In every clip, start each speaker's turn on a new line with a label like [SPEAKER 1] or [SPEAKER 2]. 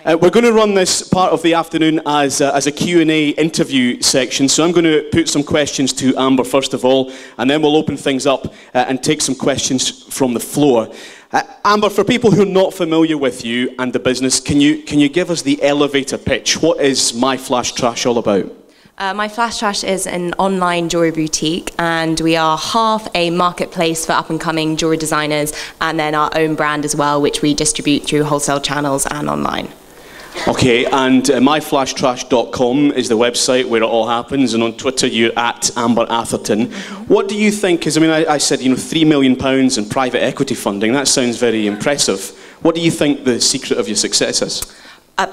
[SPEAKER 1] We're going to run this part of the afternoon as a Q&A interview section. So I'm going to put some questions to Amber first of all, and then we'll open things up and take some questions from the floor. Amber, for people who are not familiar with you and the business, can you give us the elevator pitch? What is My Flash Trash all about?
[SPEAKER 2] My Flash Trash is an online jewellery boutique, and we are half a marketplace for up-and-coming jewellery designers, and then our own brand as well, which we distribute through wholesale channels and online.
[SPEAKER 1] Okay, and myflashtrash.com is the website where it all happens, and on Twitter you're at Amber Atherton. What do you think, because I mean I said, you know, £3 million in private equity funding, that sounds very impressive. What do you think the secret of your success is?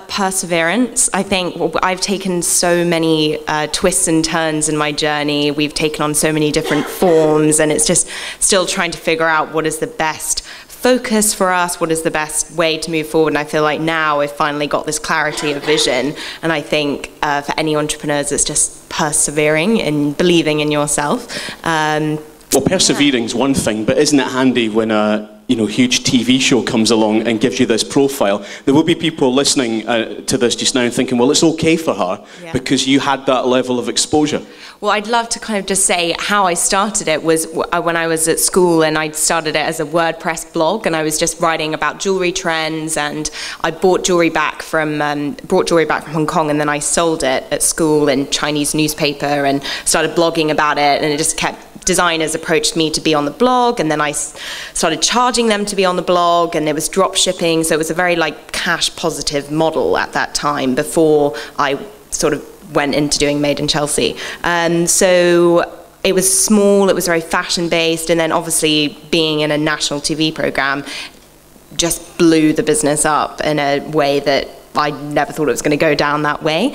[SPEAKER 2] Perseverance. I think I've taken so many twists and turns in my journey. We've taken on so many different forms, and it's just still trying to figure out what is the best focus for us, what is the best way to move forward. And I feel like now I've finally got this clarity of vision, and I think for any entrepreneurs it's just persevering and believing in yourself. Well,
[SPEAKER 1] persevering is one thing, but isn't it handy when a huge TV show comes along and gives you this profile? There will be people listening to this just now and thinking, well, it's okay for her because you had that level of exposure.
[SPEAKER 2] Well, I'd love to kind of just say how I started it was when I was at school, and I started it as a WordPress blog, and I was just writing about jewelry trends, and I bought jewelry back from Hong Kong, and then I sold it at school in Chinese newspaper and started blogging about it, and it just kept. Designers approached me to be on the blog, and then I started charging them to be on the blog, and it was drop shipping, so it was a very like cash positive model at that time before I sort of went into doing Made in Chelsea. So it was small, it was very fashion based, and then obviously being in a national TV program just blew the business up in a way that I never thought it was going to go down that way.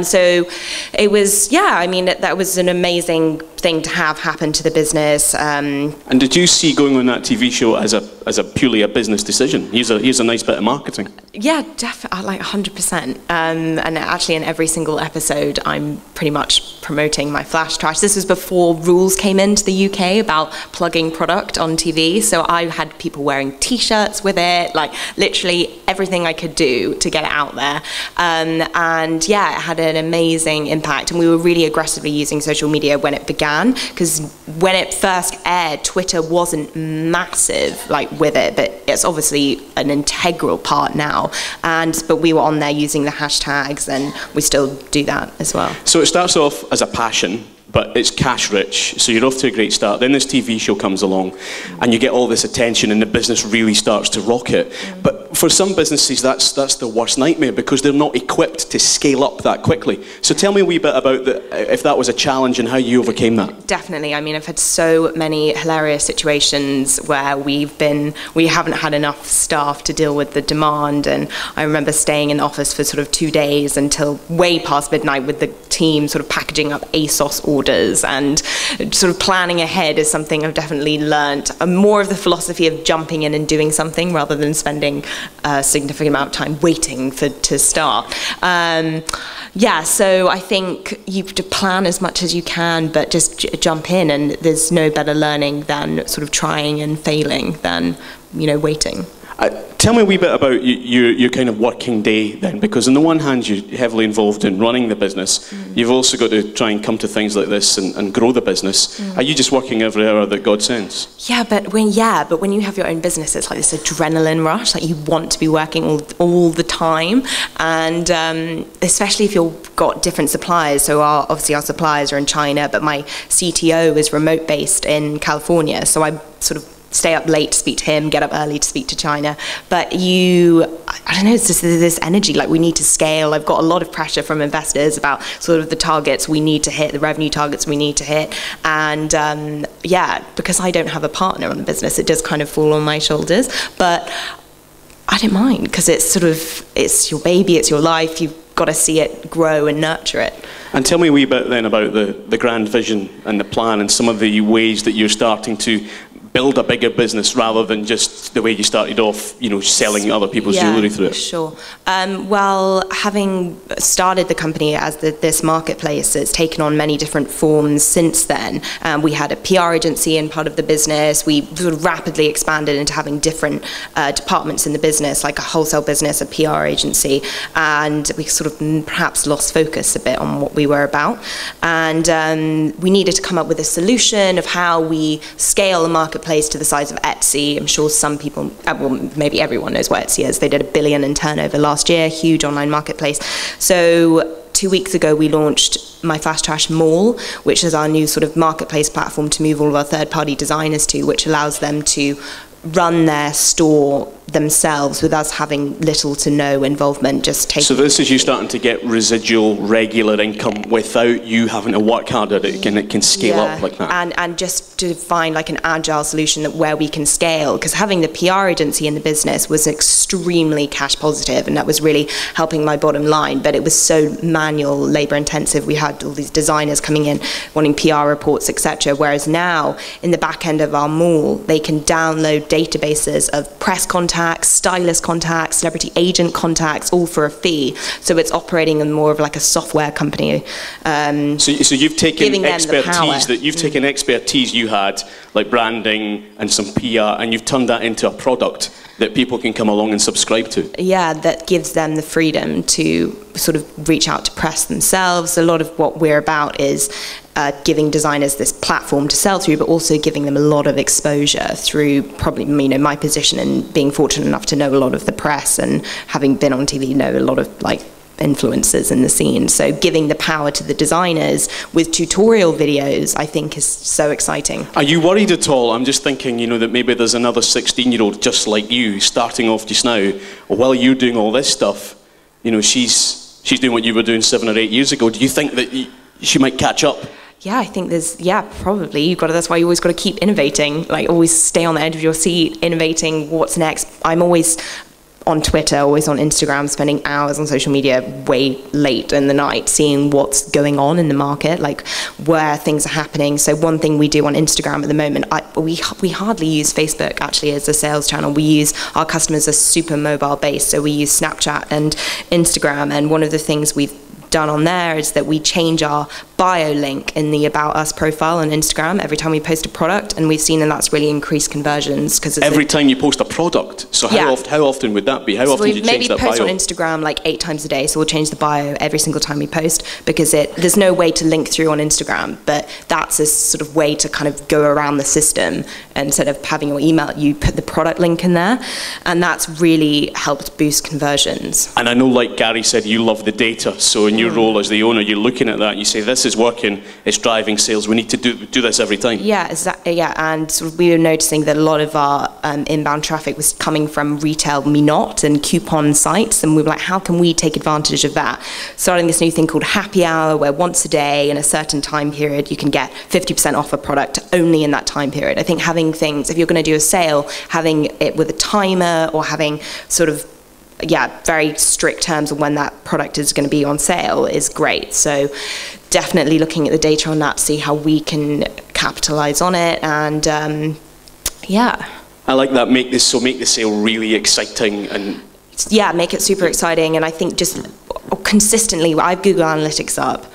[SPEAKER 2] So it was, I mean, that was an amazing thing to have happen to the business. And
[SPEAKER 1] did you see going on that TV show as a purely a business decision? Here's a nice bit of marketing.
[SPEAKER 2] Yeah, definitely, like 100%. And actually in every single episode, I'm pretty much promoting My Flash Trash. This was before rules came into the UK about plugging product on TV. So I had people wearing T-shirts with it, like literally everything I could do to get it out there. And yeah, it had an amazing impact. And we were really aggressively using social media when it began, because when it first aired, Twitter wasn't massive like with it, but it's obviously an integral part now. But we were on there using the hashtags, and we still do that as well.
[SPEAKER 1] So it starts off as a passion, but it's cash rich, so you're off to a great start. Then this TV show comes along, and you get all this attention, and the business really starts to rocket. But for some businesses, that's the worst nightmare, because they're not equipped to scale up that quickly. So tell me a wee bit about if that was a challenge and how you overcame that.
[SPEAKER 2] Definitely. I mean, I've had so many hilarious situations where we haven't had enough staff to deal with the demand, and I remember staying in the office for sort of 2 days until way past midnight with the team, sort of packaging up ASOS orders, and sort of planning ahead is something I've definitely learned. More of the philosophy of jumping in and doing something rather than spending a significant amount of time waiting to start. So I think you have to plan as much as you can, but just jump in, and there's no better learning than sort of trying and failing than, waiting.
[SPEAKER 1] Tell me a wee bit about your kind of working day then, because on the one hand you're heavily involved in running the business, you've also got to try and come to things like this and grow the business. Are you just working every hour that God sends?
[SPEAKER 2] Yeah, but when you have your own business, it's like this adrenaline rush, like you want to be working all the time, and especially if you've got different suppliers. So obviously our suppliers are in China, but my CTO is remote based in California, so I sort of stay up late to speak to him, get up early to speak to China. But I don't know, it's just this energy, like we need to scale. I've got a lot of pressure from investors about sort of the targets we need to hit, the revenue targets we need to hit. And because I don't have a partner on the business, it does kind of fall on my shoulders. But I don't mind, because it's your baby, it's your life. You've got to see it grow and nurture it.
[SPEAKER 1] And tell me a wee bit then about the grand vision and the plan and some of the ways that you're starting to build a bigger business rather than just the way you started off, you know, selling other people's jewellery through it?
[SPEAKER 2] Sure. Well, having started the company as this marketplace, it's taken on many different forms since then. We had a PR agency in part of the business. We sort of rapidly expanded into having different departments in the business, like a wholesale business, a PR agency, and we sort of perhaps lost focus a bit on what we were about. And we needed to come up with a solution of how we scale a marketplace to the size of Etsy. I'm sure some people, well, maybe everyone knows what Etsy is. They did $1 billion in turnover last year, huge online marketplace. So 2 weeks ago, we launched My Fast Trash Mall, which is our new sort of marketplace platform to move all of our third-party designers to, which allows them to run their store themselves with us having little to no involvement. So
[SPEAKER 1] this is you starting to get residual regular income without you having to work hard at it, and it can scale up like that.
[SPEAKER 2] And just to find like an agile solution that where we can scale, because having the PR agency in the business was extremely cash positive, and that was really helping my bottom line, but it was so manual, labor intensive. We had all these designers coming in wanting PR reports, etc. Whereas now in the back end of our mall, they can download databases of press contacts, stylist contacts, celebrity agent contacts, all for a fee. So it's operating in more of like a software company.
[SPEAKER 1] So you've taken expertise you had, like branding and some PR, and you've turned that into a product that people can come along and subscribe to.
[SPEAKER 2] Yeah, that gives them the freedom to sort of reach out to press themselves. A lot of what we're about is giving designers this platform to sell through, but also giving them a lot of exposure through probably, you know, my position and being fortunate enough to know a lot of the press and having been on TV, know a lot of like influencers in the scene. So giving the power to the designers with tutorial videos, I think, is so exciting.
[SPEAKER 1] Are you worried at all? I'm just thinking, you know, that maybe there's another 16-year-old just like you starting off just now. While you're doing all this stuff, you know, she's doing what you were doing 7 or 8 years ago. Do you think that she might catch up?
[SPEAKER 2] Yeah, I think probably. That's why you always got to keep innovating, like always stay on the edge of your seat, innovating what's next. I'm always on Twitter, always on Instagram, spending hours on social media way late in the night, seeing what's going on in the market, like where things are happening. So one thing we do on Instagram at the moment, we hardly use Facebook actually as a sales channel. Our customers are super mobile based, so we use Snapchat and Instagram, and one of the things we've done on there is that we change our bio link in the About Us profile on Instagram every time we post a product, and we've seen that that's really increased conversions. Every
[SPEAKER 1] time you post a product? So how often would that be? How often do you change that bio?
[SPEAKER 2] Maybe post on Instagram like 8 times a day, so we'll change the bio every single time we post, because there's no way to link through on Instagram, but that's a sort of way to kind of go around the system. Instead of having your email, you put the product link in there, and that's really helped boost conversions.
[SPEAKER 1] And I know, like Gary said, you love the data, so in your role as the owner, you're looking at that and you say, this is working, it's driving sales, we need to do this every time.
[SPEAKER 2] Yeah, exactly. Yeah, and sort of we were noticing that a lot of our inbound traffic was coming from retail Me Not and coupon sites, and we were like, how can we take advantage of that? Starting this new thing called Happy Hour, where once a day in a certain time period you can get 50% off a product only in that time period. I think having things, if you're going to do a sale, having it with a timer or having sort of very strict terms of when that product is going to be on sale is great. So definitely looking at the data on that, see how we can capitalize on it, and I
[SPEAKER 1] like that. Make the sale really exciting, and
[SPEAKER 2] make it super exciting. And I think just consistently, I have Google Analytics up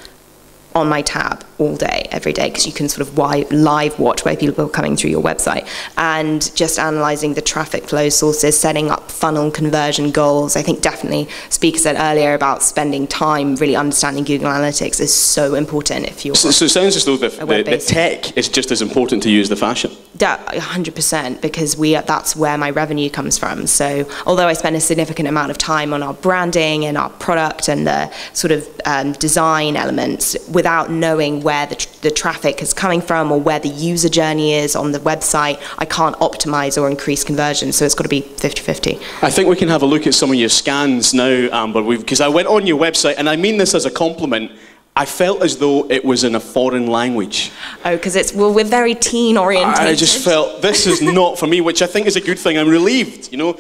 [SPEAKER 2] on my tab all day, every day, because you can sort of live watch where people are coming through your website, and just analyzing the traffic flow sources, setting up funnel conversion goals. I think definitely, speaker said earlier about spending time really understanding Google Analytics is so important if you're
[SPEAKER 1] So it sounds as though the tech is just as important to you as the fashion.
[SPEAKER 2] 100%, because that's where my revenue comes from. So although I spend a significant amount of time on our branding and our product and the sort of design elements, without knowing where the traffic is coming from or where the user journey is on the website, I can't optimize or increase conversion. So it's got to be 50-50.
[SPEAKER 1] I think we can have a look at some of your scans now, Amber, because I went on your website, and I mean this as a compliment. I felt as though it was in a foreign language.
[SPEAKER 2] Oh, because we're very teen oriented.
[SPEAKER 1] I just felt this is not for me, which I think is a good thing. I'm relieved, you know.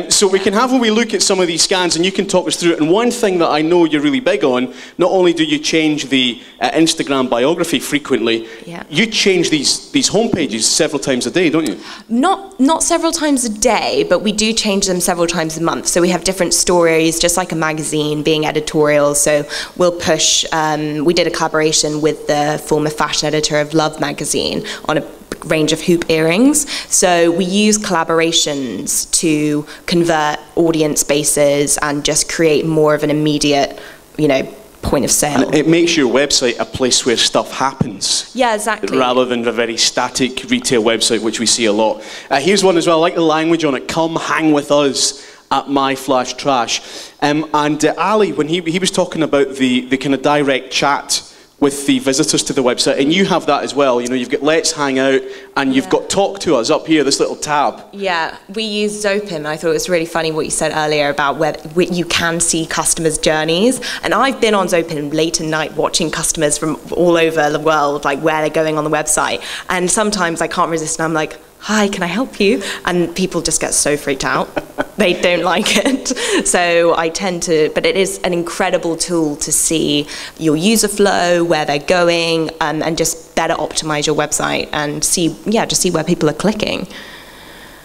[SPEAKER 1] So we can have a wee look at some of these scans, and you can talk us through it. And one thing that I know you're really big on, not only do you change the Instagram biography frequently, you change these homepages several times a day, don't you?
[SPEAKER 2] Not several times a day, but we do change them several times a month. So we have different stories, just like a magazine, being editorial. So we'll push. We did a collaboration with the former fashion editor of Love magazine on a range of hoop earrings. So we use collaborations to convert audience bases and just create more of an immediate, you know, point of sale.
[SPEAKER 1] And it makes your website a place where stuff happens.
[SPEAKER 2] Yeah, exactly.
[SPEAKER 1] Rather than a very static retail website, which we see a lot. Here's one as well. I like the language on it. Come hang with us at My Flash Trash. And Ali, when he was talking about the kind of direct chat with the visitors to the website, and you have that as well. You know, you've got Let's Hang Out, and you've got Talk to Us up here, this little tab.
[SPEAKER 2] Yeah, we use Zopim. I thought it was really funny what you said earlier about where you can see customers' journeys. And I've been on Zopim late at night watching customers from all over the world, like where they're going on the website. And sometimes I can't resist, and I'm like, hi, can I help you? And people just get so freaked out. They don't like it. So I tend to, but it is an incredible tool to see your user flow, where they're going, and just better optimize your website and see, just see where people are clicking.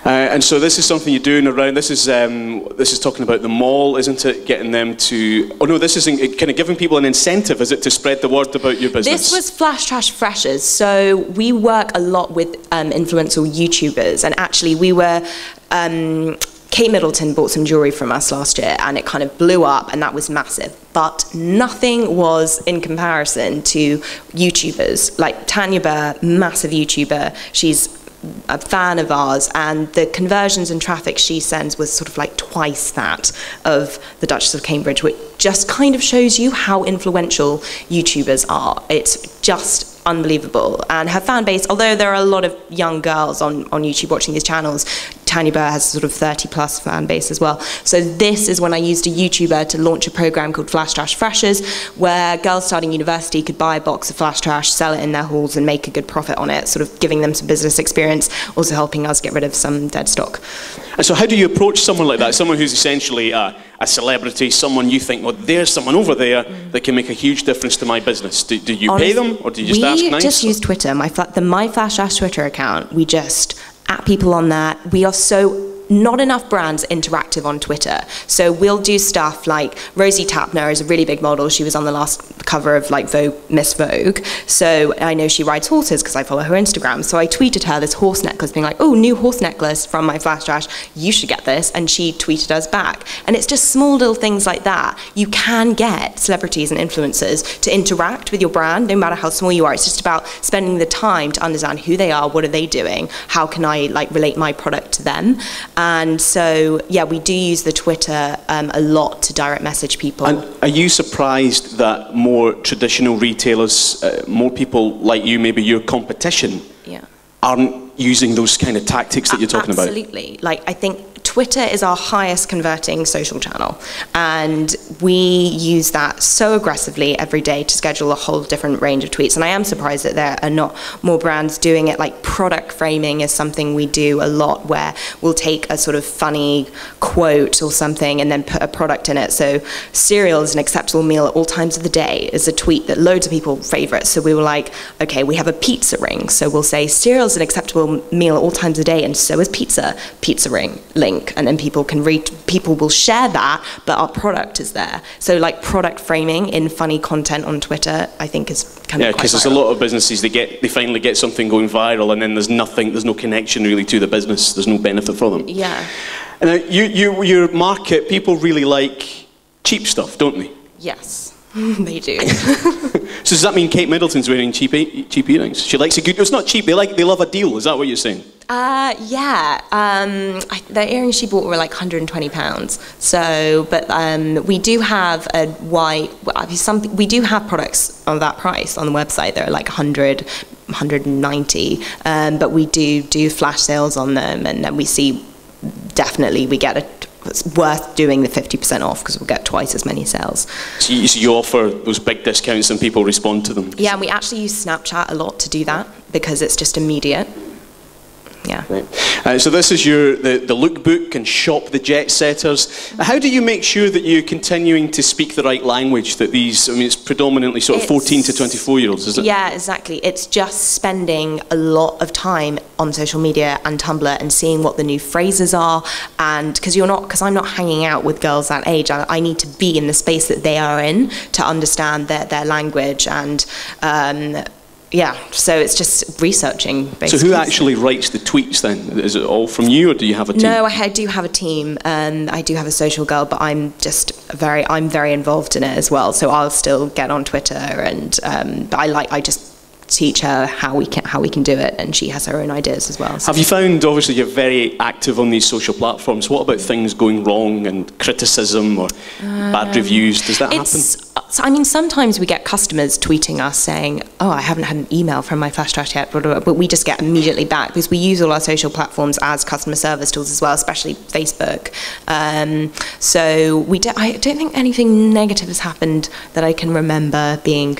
[SPEAKER 1] And so this is something you're doing around, this is talking about the mall, isn't it? Getting them to, oh no, this is kind of giving people an incentive, is it, to spread the word about your business?
[SPEAKER 2] This was Flash Trash Freshers. So we work a lot with influential YouTubers, and actually we were, Kate Middleton bought some jewelry from us last year, and it kind of blew up, and that was massive. But nothing was in comparison to YouTubers. Like Tanya Burr, massive YouTuber, she's a fan of ours, and the conversions and traffic she sends was sort of like twice that of the Duchess of Cambridge, which just kind of shows you how influential YouTubers are. It's just unbelievable. And her fan base, although there are a lot of young girls on YouTube watching these channels, Tanya Burr has a sort of 30+ fan base as well. So this is when I used a YouTuber to launch a program called Flash Trash Freshers, where girls starting university could buy a box of Flash Trash, sell it in their halls, and make a good profit on it, sort of giving them some business experience, also helping us get rid of some dead stock.
[SPEAKER 1] And so how do you approach someone like that? Someone who's essentially a celebrity, someone you think, well, there's someone over there that can make a huge difference to my business. Do you pay them, or do you just ask nice?
[SPEAKER 2] We just use Twitter. The My Flash Trash Twitter account, we just at people on that. We are so not enough brands interactive on Twitter. So we'll do stuff like Rosie Tapner is a really big model. She was on the last cover of like Vogue, Miss Vogue. So I know she rides horses because I follow her Instagram. So I tweeted her this horse necklace being like, oh, new horse necklace from My Flash Trash. You should get this. And she tweeted us back. And it's just small little things like that. You can get celebrities and influencers to interact with your brand, no matter how small you are. It's just about spending the time to understand who they are, what are they doing, how can I like relate my product to them. And so, yeah, we do use the Twitter a lot to direct message people.
[SPEAKER 1] And are you surprised that more traditional retailers, more people like you, maybe your competition, aren't using those kind of tactics that you're talking about?
[SPEAKER 2] Absolutely. Like, I think Twitter is our highest converting social channel, and we use that so aggressively every day to schedule a whole different range of tweets. And I am surprised that there are not more brands doing it. Like product framing is something we do a lot, where we'll take a sort of funny quote or something and then put a product in it. So cereal is an acceptable meal at all times of the day is a tweet that loads of people favorite. So we were like, okay, we have a pizza ring, so we'll say cereal is an acceptable meal at all times of the day, and so is pizza ring link. And then people will share that, but our product is there. So like product framing in funny content on Twitter, I think is kind of
[SPEAKER 1] because there's a lot of businesses, they finally get something going viral, and then there's no connection really to the business. There's no benefit for them.
[SPEAKER 2] Yeah.
[SPEAKER 1] And your market, people really like cheap stuff, don't they?
[SPEAKER 2] Yes. They do.
[SPEAKER 1] So does that mean Kate Middleton's wearing cheap earrings? She likes a good. It's not cheap. They love a deal. Is that what you're saying?
[SPEAKER 2] Yeah. The earrings she bought were like £120. So, but we do have we do have products on that price on the website. They're like 100, 190. But we do flash sales on them, and then we see definitely we get a it's worth doing the 50% off because we'll get twice as many sales.
[SPEAKER 1] So you offer those big discounts and people respond to them?
[SPEAKER 2] Yeah, and we actually use Snapchat a lot to do that because it's just immediate. Yeah.
[SPEAKER 1] Right. So this is the lookbook and Shop the Jet Setters. How do you make sure that you're continuing to speak the right language? That these, I mean, it's predominantly sort of 14 to 24-year-olds, is it?
[SPEAKER 2] Yeah, exactly. It's just spending a lot of time on social media and Tumblr and seeing what the new phrases are. And because I'm not hanging out with girls that age, I need to be in the space that they are in to understand their language and. Yeah, so it's just researching, basically.
[SPEAKER 1] So who actually writes the tweets then? Is it all from you, or do you have a team?
[SPEAKER 2] No, I do have a team. I do have a social girl, but I'm very involved in it as well. So I'll still get on Twitter, and but I just teach her how we can do it, and she has her own ideas as well. So.
[SPEAKER 1] Have you found, obviously you're very active on these social platforms, what about things going wrong and criticism or bad reviews? Does that happen?
[SPEAKER 2] I mean, sometimes we get customers tweeting us saying, oh, I haven't had an email from my flash trash yet, but we just get immediately back because we use all our social platforms as customer service tools as well, especially Facebook. So I don't think anything negative has happened that I can remember being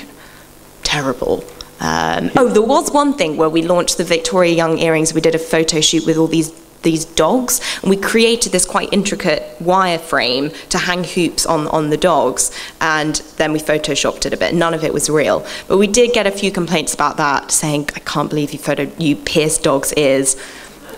[SPEAKER 2] terrible. There was one thing where we launched the Victoria Young earrings. We did a photo shoot with all these dogs, and we created this quite intricate wireframe to hang hoops on the dogs, and then we photoshopped it a bit. None of it was real, but we did get a few complaints about that, saying, I can't believe you pierced dogs' ears,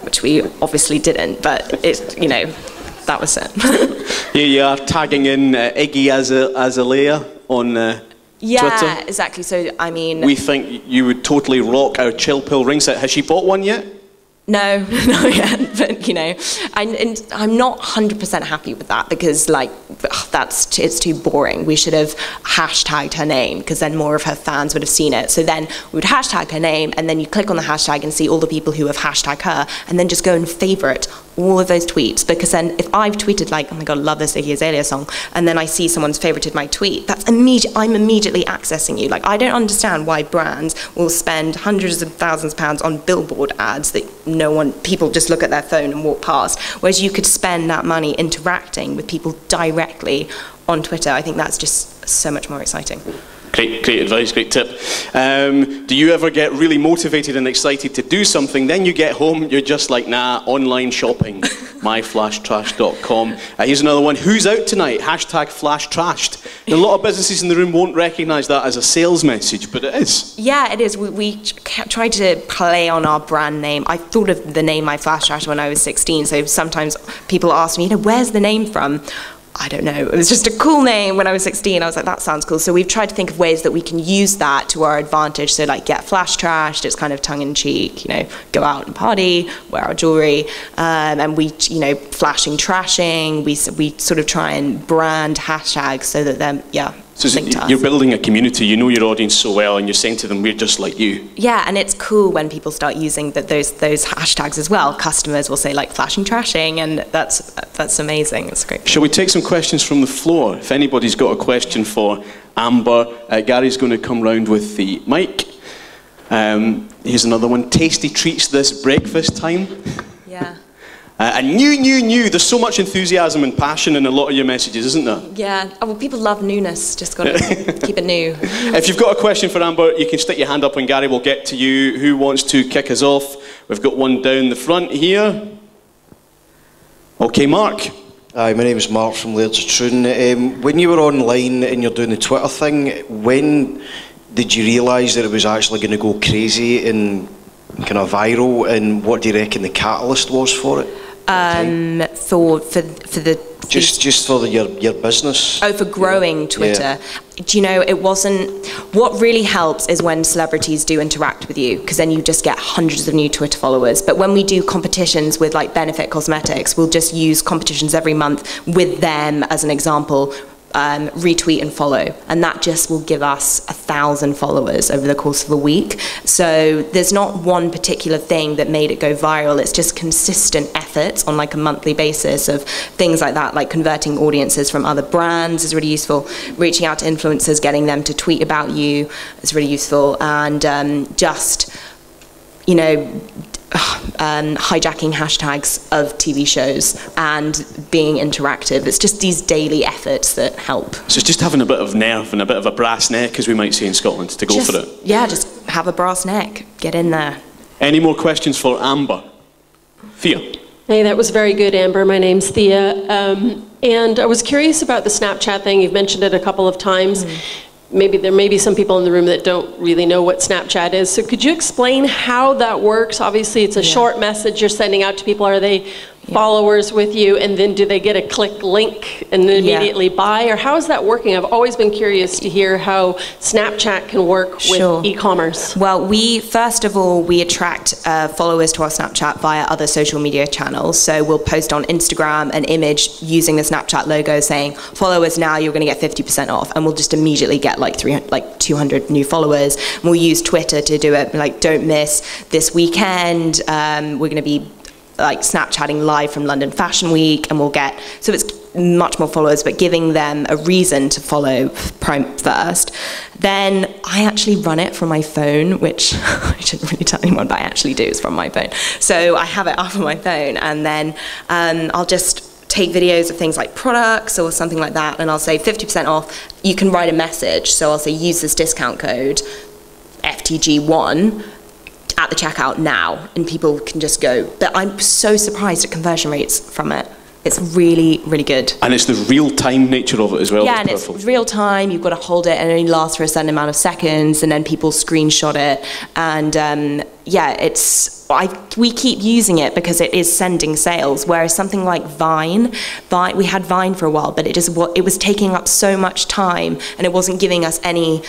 [SPEAKER 2] which we obviously didn't, but that was it.
[SPEAKER 1] You are tagging in Iggy Azalea on
[SPEAKER 2] yeah,
[SPEAKER 1] Twitter.
[SPEAKER 2] Exactly. So, I mean...
[SPEAKER 1] We think you would totally rock our Chill Pill ring set. Has she bought one yet?
[SPEAKER 2] No, not yet, but I'm not 100% happy with that because it's too boring. We should have hashtagged her name because then more of her fans would have seen it. So then we would hashtag her name, and then you click on the hashtag and see all the people who have hashtagged her, and then just go and favorite all of those tweets, because then if I've tweeted oh my god, love this Iggy Azalea song, and then I see someone's favorited my tweet, I'm immediately accessing you. I don't understand why brands will spend hundreds of thousands of pounds on billboard ads that people just look at their phone and walk past, whereas you could spend that money interacting with people directly on Twitter. I think that's just so much more exciting.
[SPEAKER 1] Great advice, great tip. Do you ever get really motivated and excited to do something, then you get home, you're just like, nah, online shopping, myflashtrash.com. Here's another one. Who's out tonight? Hashtag flash trashed. A lot of businesses in the room won't recognise that as a sales message, but it is. Yeah,
[SPEAKER 2] it is. We try to play on our brand name. I thought of the name My Flash Trash when I was 16, so sometimes people ask me, where's the name from? I don't know, it was just a cool name when I was 16. I was like, that sounds cool. So we've tried to think of ways that we can use that to our advantage. So get flash trashed, it's kind of tongue-in-cheek, go out and party, wear our jewelry, and we, flashing, trashing, we sort of try and brand hashtags so that they're,
[SPEAKER 1] So you're building a community, you know your audience so well, and you're saying to them, we're just like you.
[SPEAKER 2] Yeah, and it's cool when people start using those hashtags as well. Customers will say flashing, trashing, and that's amazing. It's great.
[SPEAKER 1] Shall we take some questions from the floor? If anybody's got a question for Amber, Gary's going to come round with the mic. Here's another one. Tasty treats this breakfast time.
[SPEAKER 2] Yeah.
[SPEAKER 1] And new. There's so much enthusiasm and passion in a lot of your messages, isn't there?
[SPEAKER 2] Yeah. Oh, well, people love newness. Just got to keep it new.
[SPEAKER 1] If you've got a question for Amber, you can stick your hand up and Gary will get to you. Who wants to kick us off? We've got one down the front here. Okay, Mark.
[SPEAKER 3] Hi, my name is Mark from Laird's of Troon. When you were online and you're doing the Twitter thing, when did you realise that it was actually going to go crazy and kind of viral, and what do you reckon the catalyst was for it?
[SPEAKER 2] For
[SPEAKER 3] just for your business.
[SPEAKER 2] Oh, for growing Twitter. Yeah. Do you know, it wasn't. What really helps is when celebrities do interact with you, because then you just get hundreds of new Twitter followers. But when we do competitions with Benefit Cosmetics, we'll just use competitions every month with them as an example. Retweet and follow, and that just will give us 1,000 followers over the course of a week. So there's not one particular thing that made it go viral. It's just consistent efforts on a monthly basis of things like that, like converting audiences from other brands is really useful, reaching out to influencers, getting them to tweet about you is really useful, and just hijacking hashtags of TV shows and being interactive. It's just these daily efforts that help.
[SPEAKER 1] So it's just having a bit of nerve and a bit of a brass neck, as we might say in Scotland, to go for it.
[SPEAKER 2] Yeah, just have a brass neck. Get in there.
[SPEAKER 1] Any more questions for Amber? Thea.
[SPEAKER 4] Hey, that was very good, Amber. My name's Thea. And I was curious about the Snapchat thing. You've mentioned it a couple of times. Maybe there may be some people in the room that don't really know what Snapchat is. So could you explain how that works? Obviously, it's a short message you're sending out to people. Are they followers with you? And then do they get a click link and then immediately buy? Or how is that working? I've always been curious to hear how Snapchat can work with e-commerce.
[SPEAKER 2] Well, first of all, we attract followers to our Snapchat via other social media channels. So we'll post on Instagram an image using the Snapchat logo saying, follow us now, you're going to get 50% off. And we'll just immediately get like 200 new followers. And we'll use Twitter to do it, like, don't miss this weekend. We're going to be like Snapchatting live from London Fashion Week, and we'll get, so it's much more followers, but giving them a reason to follow first. Then I actually run it from my phone, which I shouldn't really tell anyone, but I actually do. It's from my phone. So I have it up on my phone, and then I'll just take videos of things like products or something like that, and I'll say 50% off. You can write a message. So I'll say, use this discount code, FTG1, at the checkout now, and people can just go. But I'm so surprised at conversion rates from it. It's really, really good.
[SPEAKER 1] And it's the real-time nature of it as well.
[SPEAKER 2] Yeah, and it's real-time. You've got to hold it, and it only lasts for a certain amount of seconds, and then people screenshot it. And yeah, we keep using it because it is sending sales. Whereas something like Vine, we had Vine for a while, but it was taking up so much time, and it wasn't giving us any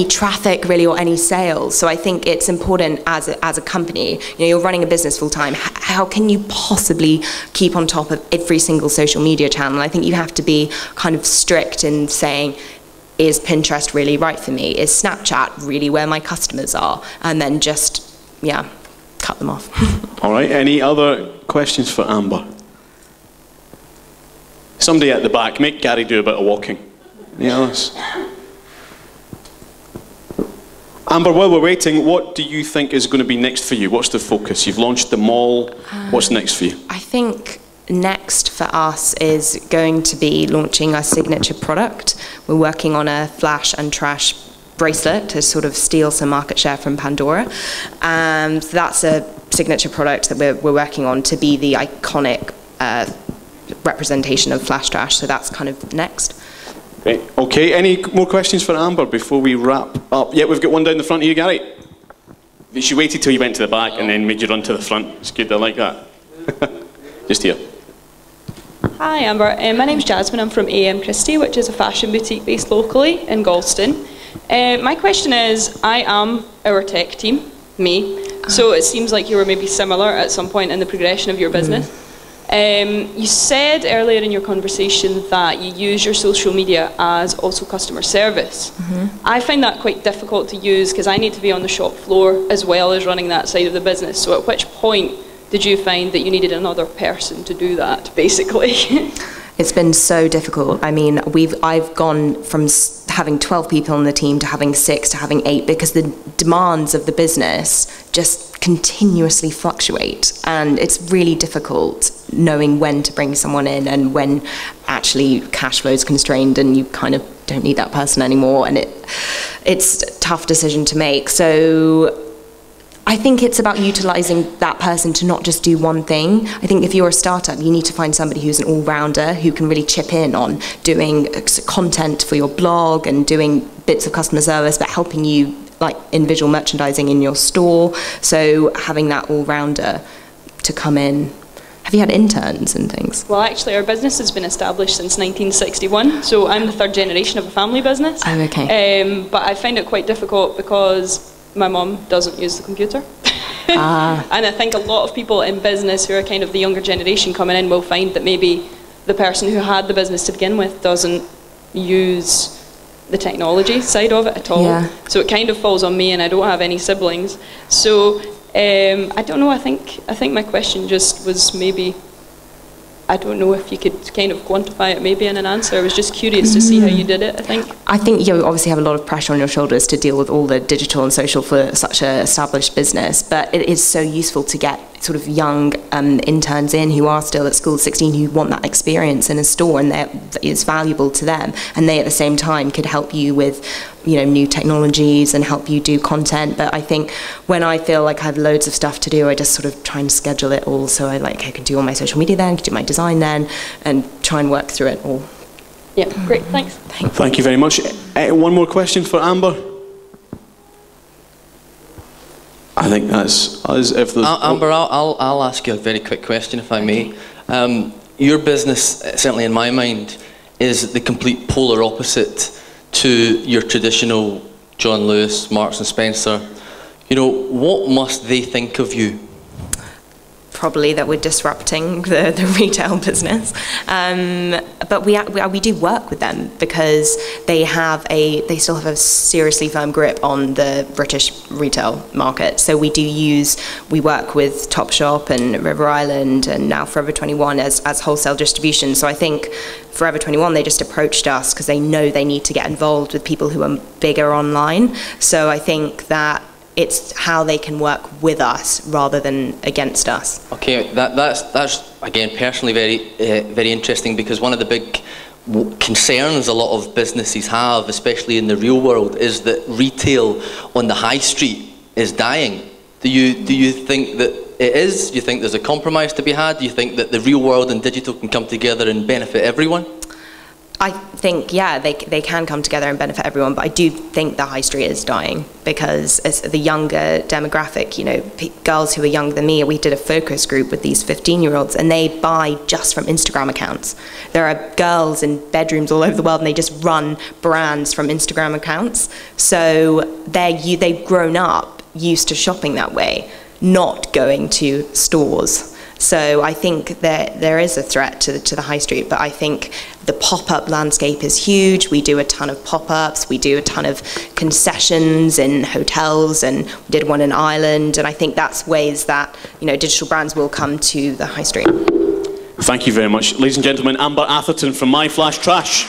[SPEAKER 2] traffic really or any sales. So I think it's important as a company, you're running a business full time, how can you possibly keep on top of every single social media channel? I think you have to be kind of strict in saying, is Pinterest really right for me? Is Snapchat really where my customers are? And then just, cut them off.
[SPEAKER 1] All right, any other questions for Amber? Somebody at the back, make Gary do a bit of walking. Any others? Amber, while we're waiting, what do you think is going to be next for you? What's the focus? You've launched the mall. What's next for you?
[SPEAKER 2] I think next for us is going to be launching our signature product. We're working on a flash and trash bracelet to sort of steal some market share from Pandora. So that's a signature product that we're working on to be the iconic representation of flash trash. So that's kind of next.
[SPEAKER 1] Great. Okay, any more questions for Amber before we wrap up? Yeah, we've got one down the front here, Gary. She waited till you went to the back and then made you run to the front. It's good, I like that. Just here.
[SPEAKER 5] Hi Amber, my name's Jasmine. I'm from AM Christie, which is a fashion boutique based locally in Galston. My question is, I am our tech team, me, so it seems like you were maybe similar at some point in the progression of your business. You said earlier in your conversation that you use your social media as also customer service. I find that quite difficult to use because I need to be on the shop floor as well as running that side of the business. So at which point did you find that you needed another person to do that, basically?
[SPEAKER 2] It's been so difficult. I mean, I've gone from having 12 people on the team to having 6 to having 8 because the demands of the business just continuously fluctuate, and it's really difficult knowing when to bring someone in and when actually cash flow is constrained and you kind of don't need that person anymore, and it's a tough decision to make. So I think it's about utilising that person to not just do one thing. I think if you're a startup, you need to find somebody who's an all-rounder who can really chip in on doing content for your blog and doing bits of customer service, but helping you like in visual merchandising in your store. So having that all-rounder to come in. Have you had interns and things?
[SPEAKER 5] Well, actually, our business has been established since 1961, so I'm the 3rd generation of a family business.
[SPEAKER 2] Oh, okay.
[SPEAKER 5] But I find it quite difficult because my mum doesn't use the computer. And I think a lot of people in business who are kind of the younger generation coming in will find that maybe the person who had the business to begin with doesn't use the technology side of it at all.
[SPEAKER 2] Yeah.
[SPEAKER 5] So it kind of falls on me, and I don't have any siblings. So I don't know, I think my question just was maybe I don't know if you could kind of quantify it maybe in an answer. I was just curious to see how you did it, I think.
[SPEAKER 2] I think you obviously have a lot of pressure on your shoulders to deal with all the digital and social for such an established business, but it is so useful to get sort of young interns in who are still at school, 16, who want that experience in a store, and it's valuable to them, and they at the same time could help you with, you know, new technologies and help you do content. But I think when I feel like I have loads of stuff to do, I just sort of try and schedule it all, so I can do all my social media then, can do my design then, and try and work through it all.
[SPEAKER 5] Yeah, great, thanks.
[SPEAKER 1] Thank you very much. One more question for Amber? I think that's us. If
[SPEAKER 6] Amber, I'll ask you a very quick question, if I may. Your business, certainly in my mind, is the complete polar opposite to your traditional John Lewis, Marks and Spencer. You know, what must they think of you?
[SPEAKER 2] Probably that we're disrupting the retail business, but we do work with them because they still have a seriously firm grip on the British retail market. So we work with Topshop and River Island and now Forever 21 as wholesale distribution. So I think Forever 21, they just approached us because they know they need to get involved with people who are bigger online. So I think that it's how they can work with us rather than against us.
[SPEAKER 6] Okay, that's again personally very interesting, because one of the big concerns a lot of businesses have, especially in the real world, is that retail on the high street is dying. Do you think that it is? Do you think there's a compromise to be had? Do you think that the real world and digital can come together and benefit everyone?
[SPEAKER 2] I think, yeah, they can come together and benefit everyone, but I do think the high street is dying because as the younger demographic, you know, girls who are younger than me, we did a focus group with these 15-year-olds and they buy just from Instagram accounts. There are girls in bedrooms all over the world and they just run brands from Instagram accounts. So they've grown up used to shopping that way, not going to stores. So I think that there is a threat to the high street, but I think the pop-up landscape is huge. We do a ton of pop-ups, we do a ton of concessions in hotels, and we did one in Ireland, and I think that's ways that, you know, digital brands will come to the high street.
[SPEAKER 1] Thank you very much. Ladies and gentlemen, Amber Atherton from My Flash Trash.